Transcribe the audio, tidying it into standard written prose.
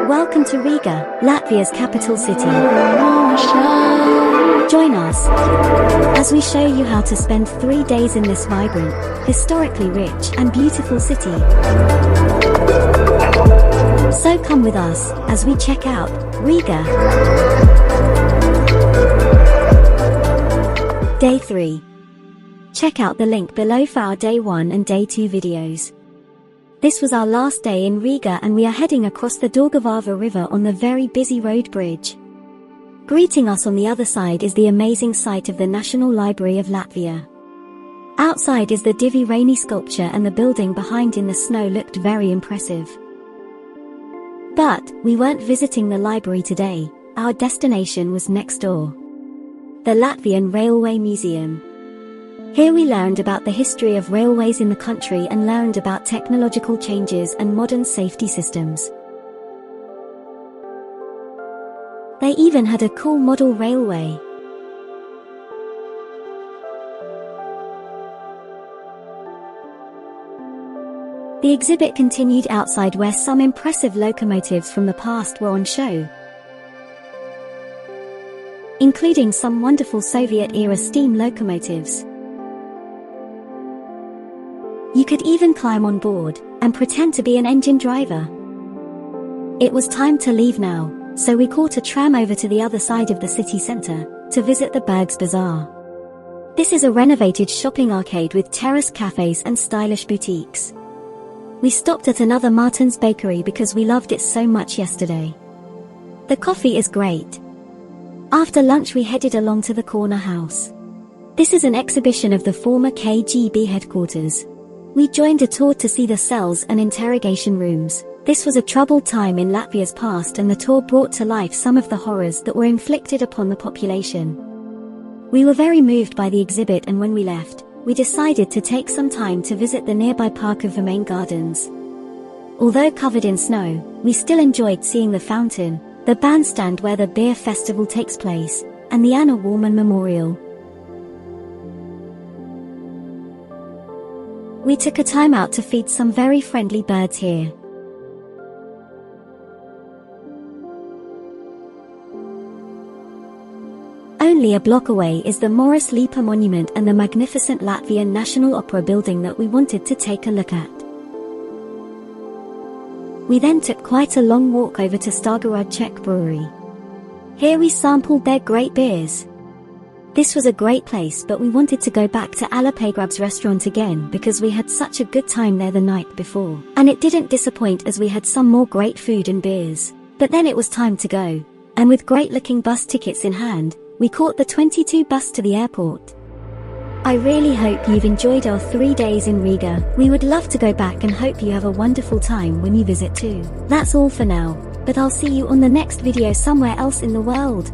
Welcome to Riga, Latvia's capital city. Join us as we show you how to spend 3 days in this vibrant, historically rich and beautiful city. So come with us as we check out Riga. Day 3. Check out the link below for our Day 1 and Day 2 videos. This was our last day in Riga and we are heading across the Daugavava River on the very busy road bridge. Greeting us on the other side is the amazing site of the National Library of Latvia. Outside is the Divi Rainey sculpture and the building behind in the snow looked very impressive. But we weren't visiting the library today, our destination was next door. The Latvian Railway Museum. Here we learned about the history of railways in the country and learned about technological changes and modern safety systems. They even had a cool model railway. The exhibit continued outside where some impressive locomotives from the past were on show, including some wonderful Soviet-era steam locomotives. You could even climb on board and pretend to be an engine driver. It was time to leave now, so we caught a tram over to the other side of the city center to visit the Bergs Bazaar. This is a renovated shopping arcade with terrace cafes and stylish boutiques. We stopped at another Martin's bakery because we loved it so much yesterday. The coffee is great. After lunch we headed along to the corner house. This is an exhibition of the former KGB headquarters. We joined a tour to see the cells and interrogation rooms. This was a troubled time in Latvia's past and the tour brought to life some of the horrors that were inflicted upon the population. We were very moved by the exhibit and when we left, we decided to take some time to visit the nearby park of Vērmane Gardens. Although covered in snow, we still enjoyed seeing the fountain, the bandstand where the beer festival takes place, and the Anna Warman Memorial. We took a time out to feed some very friendly birds here. Only a block away is the Morris Lipa Monument and the magnificent Latvian National Opera building that we wanted to take a look at. We then took quite a long walk over to Stargorod Czech brewery. Here we sampled their great beers. This was a great place but we wanted to go back to Pagrabs restaurant again because we had such a good time there the night before. And it didn't disappoint as we had some more great food and beers. But then it was time to go. And with great looking bus tickets in hand, we caught the 22 bus to the airport. I really hope you've enjoyed our 3 days in Riga. We would love to go back and hope you have a wonderful time when you visit too. That's all for now, but I'll see you on the next video somewhere else in the world.